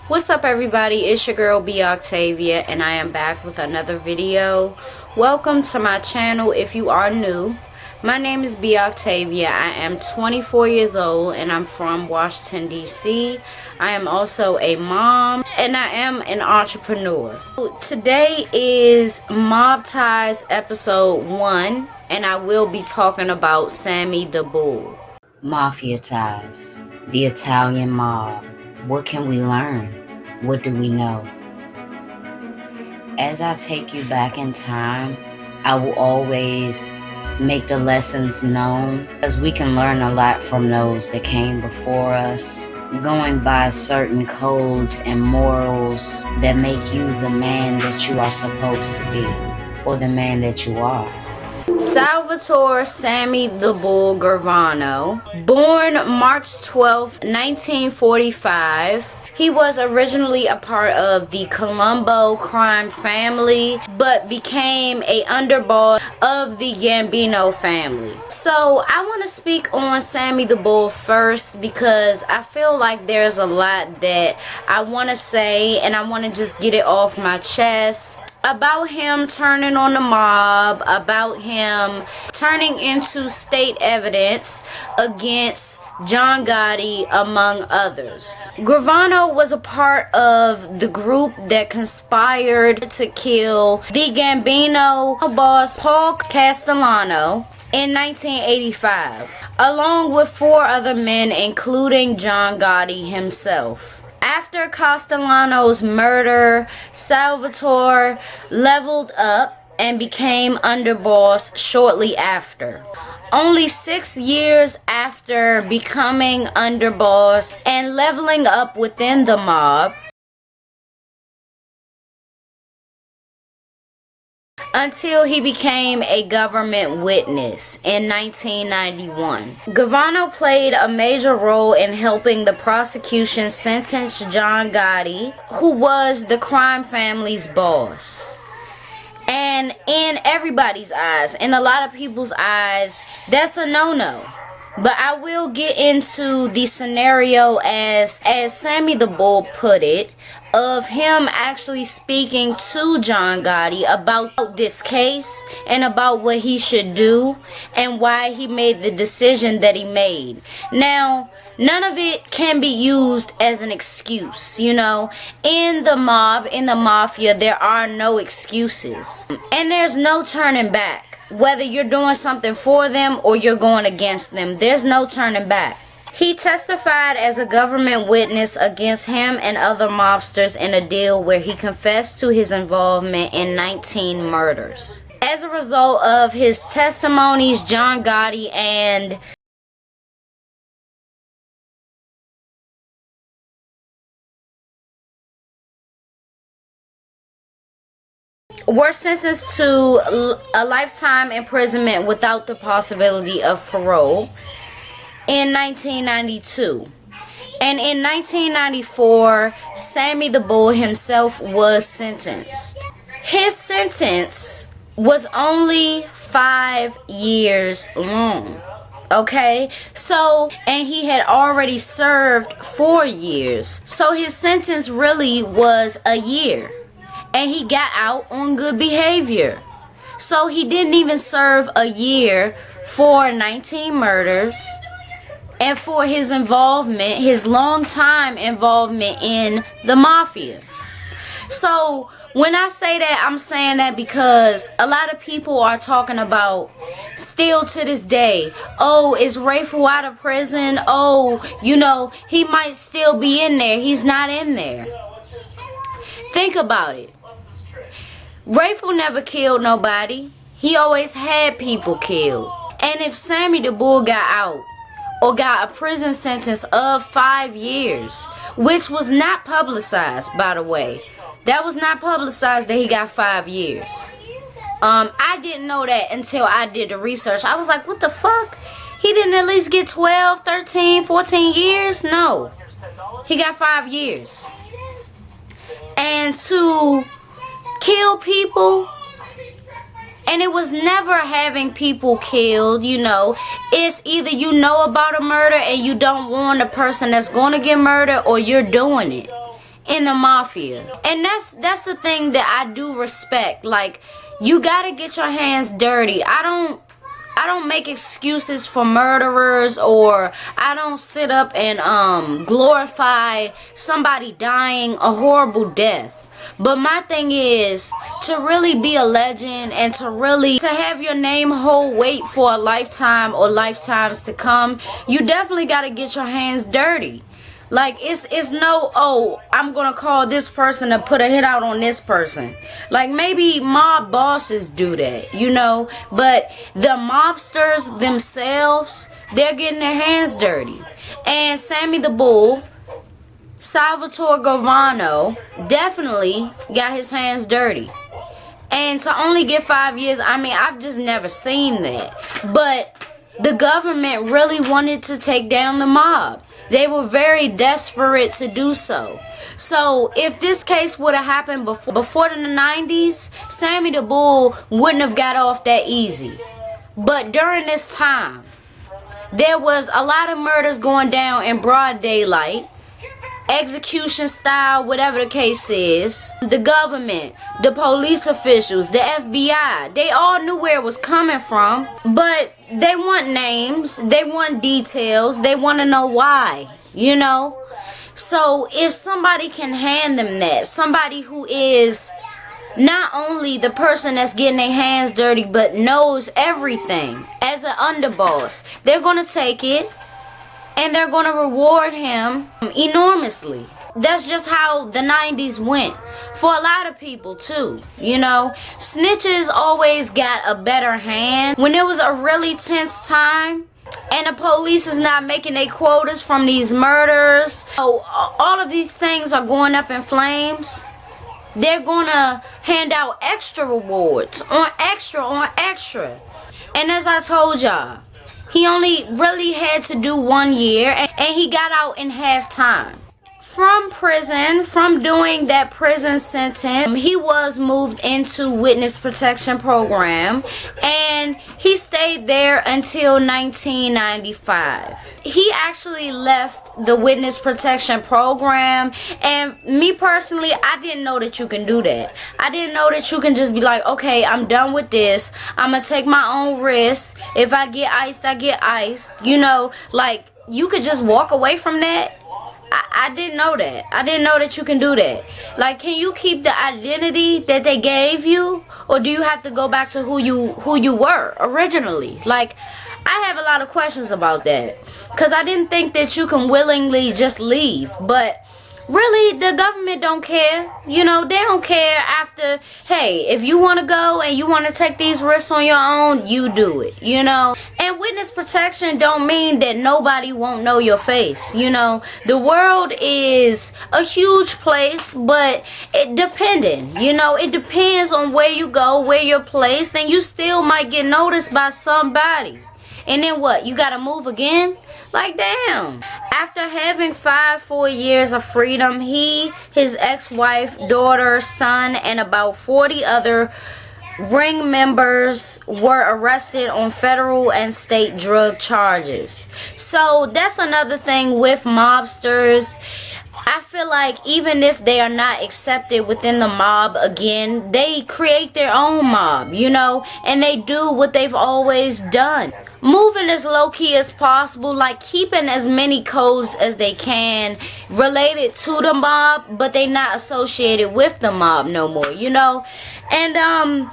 What's up, everybody? It's your girl B Octavia, and I am back with another video. Welcome to my channel if you are new. My name is B Octavia. I am 24 years old and I'm from Washington, D.C. I am also a mom and I am an entrepreneur. Today is Mob Ties episode 1, and I will be talking about Sammy the Bull. Mafia ties, the Italian mob. What can we learn? What do we know? As I take you back in time, I will always make the lessons known, because we can learn a lot from those that came before us, going by certain codes and morals that make you the man that you are supposed to be, or the man that you are. Salvatore Sammy the Bull Gambino, born March 12, 1945. He was originally a part of the Columbo crime family, but became a underboss of the Gambino family. So I want to speak on Sammy the Bull first, because I feel like there's a lot that I want to say, and I want to just get it off my chest. About him turning on the mob, about him turning into state evidence against John Gotti, among others. Gambino was a part of the group that conspired to kill the Gambino boss Paul Castellano in 1985, along with 4 other men, including John Gotti himself. After Castellano's murder, Salvatore leveled up and became underboss shortly after. Only 6 years after becoming underboss and leveling up within the mob, until he became a government witness in 1991. Gambino played a major role in helping the prosecution sentence John Gotti, who was the crime family's boss. And in everybody's eyes, in a lot of people's eyes, that's a no-no. But I will get into the scenario as Sammy the Bull put it, of him actually speaking to John Gotti about this case and about what he should do and why he made the decision that he made. Now, none of it can be used as an excuse, you know. In the mob, in the mafia, there are no excuses. And there's no turning back. Whether you're doing something for them or you're going against them, there's no turning back. He testified as a government witness against him and other mobsters in a deal where he confessed to his involvement in 19 murders. As a result of his testimonies, John Gotti and were sentenced to a lifetime imprisonment without the possibility of parole in 1992. And in 1994, Sammy the Bull himself was sentenced. His sentence was only 5 years long. Okay, so, and he had already served 4 years. So his sentence really was a year. And he got out on good behavior. So he didn't even serve a year for 19 murders and for his involvement, his long time involvement in the mafia. So when I say that, I'm saying that because a lot of people are talking about, still to this day, oh, is Rayful out of prison? Oh, you know, he might still be in there. He's not in there. Think about it. Rayful never killed nobody. He always had people killed. And if Sammy the Bull got out, or got a prison sentence of 5 years, which was not publicized, by the way. That was not publicized that he got 5 years. I didn't know that until I did the research. I was like, what the fuck? He didn't at least get 12, 13, 14 years? No. He got 5 years. And to kill people, and it was never having people killed, you know. It's either you know about a murder and you don't want the person that's going to get murdered, or you're doing it. in the mafia. And that's the thing that I do respect. Like, you gotta get your hands dirty. I don't make excuses for murderers, or I don't sit up and glorify somebody dying a horrible death. But my thing is to really be a legend and to have your name hold weight for a lifetime or lifetimes to come. You definitely got to get your hands dirty. Like, it's no, oh, I'm gonna call this person to put a hit out on this person. Like, maybe mob bosses do that, you know, but the mobsters themselves, they're getting their hands dirty. And Sammy the Bull, Salvatore Gambino, definitely got his hands dirty. And to only get 5 years, I mean, I've just never seen that. But the government really wanted to take down the mob. They were very desperate to do so. So if this case would have happened before the 90s, Sammy the Bull wouldn't have got off that easy. But during this time, there was a lot of murders going down in broad daylight, execution style, whatever the case is. The government, the police officials, the FBI, they all knew where it was coming from, but they want names, they want details, they want to know why, you know. So if somebody can hand them that, somebody who is not only the person that's getting their hands dirty but knows everything as an underboss, they're gonna take it and they're gonna reward him enormously. That's just how the 90s went for a lot of people too, you know. Snitches always got a better hand. When it was a really tense time and the police is not making their quotas from these murders, so all of these things are going up in flames, they're gonna hand out extra rewards on extra on extra. And as I told y'all, he only really had to do 1 year, and he got out in half time. From prison, from doing that prison sentence, he was moved into witness protection program, and he stayed there until 1995. He actually left the witness protection program, and me personally, I didn't know that you can do that. I didn't know that you can just be like, okay, I'm done with this. I'm gonna take my own risks. If I get iced, I get iced. You know, like, you could just walk away from that. I didn't know that. I didn't know that you can do that. Like, can you keep the identity that they gave you, or do you have to go back to who you were originally? Like, I have a lot of questions about that, because I didn't think that you can willingly just leave. But really, the government don't care. You know, they don't care after, hey, if you want to go and you want to take these risks on your own, you do it, you know. And witness protection don't mean that nobody won't know your face, you know. The world is a huge place, but it depending, you know, it depends on where you go, where you're placed, and you still might get noticed by somebody. And then what? You gotta move again? Like, damn. After having 4 years of freedom, he, his ex-wife, daughter, son, and about 40 other ring members were arrested on federal and state drug charges. So that's another thing with mobsters. I feel like even if they are not accepted within the mob again, they create their own mob, you know, and they do what they've always done. Moving as low-key as possible, like keeping as many codes as they can related to the mob, but they not associated with the mob no more, you know. And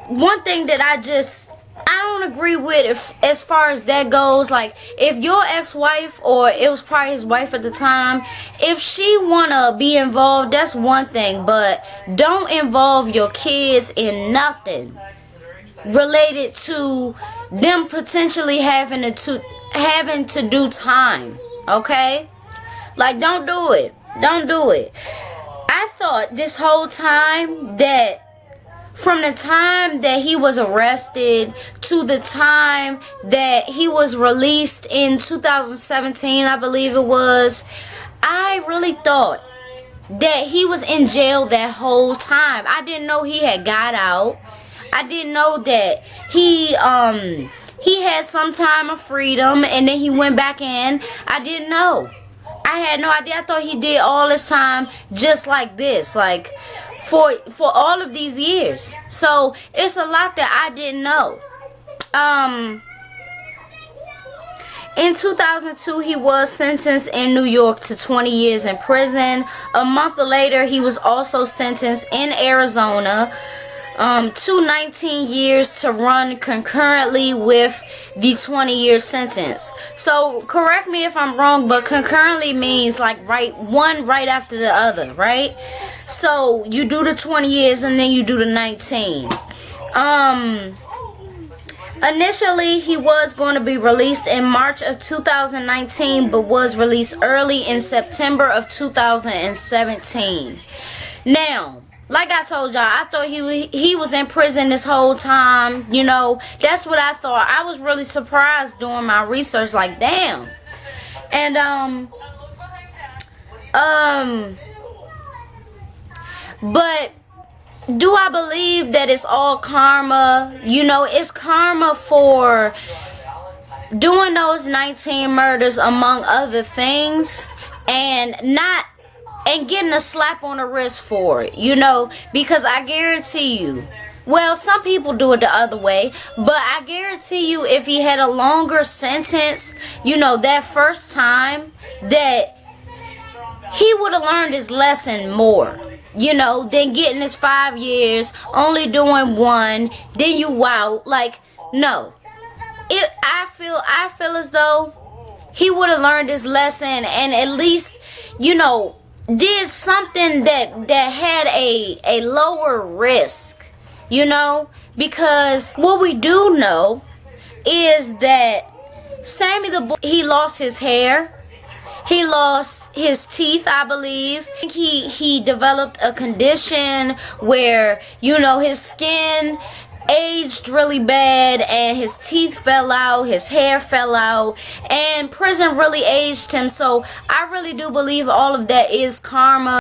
one thing that I don't agree with as far as that goes, like, if your ex-wife, or it was probably his wife at the time, if she wanna be involved, that's one thing, but don't involve your kids in nothing related to them potentially having to do time, okay? Like, don't do it. Don't do it. I thought this whole time that from the time that he was arrested to the time that he was released in 2017, I believe it was, I really thought that he was in jail that whole time. I didn't know he had got out. I didn't know that he had some time of freedom and then he went back in. I didn't know. I had no idea. I thought he did all this time just like this, like for all of these years. So it's a lot that I didn't know. In 2002, he was sentenced in New York to 20 years in prison. A month later, he was also sentenced in Arizona to 19 years to run concurrently with the 20-year sentence. So correct me if I'm wrong, but concurrently means like one right after the other, right? So you do the 20 years and then you do the 19. Initially, he was going to be released in March of 2019, but was released early in September of 2017. Now, like I told y'all, I thought he was in prison this whole time. You know, that's what I thought. I was really surprised doing my research, like, damn. And, but do I believe that it's all karma? You know, it's karma for doing those 19 murders among other things and getting a slap on the wrist for it, you know, because I guarantee you, well, some people do it the other way, but I guarantee you if he had a longer sentence, you know, that first time, that he would have learned his lesson more. You know, then getting his 5 years, only doing 1, then you out. Like, no. I feel as though he would have learned his lesson and at least, you know, did something that had a lower risk, you know, because what we do know is that Sammy the Bull, he lost his hair. He lost his teeth, I believe. He developed a condition where, you know, his skin aged really bad and his teeth fell out, his hair fell out, and prison really aged him. So I really do believe all of that is karma.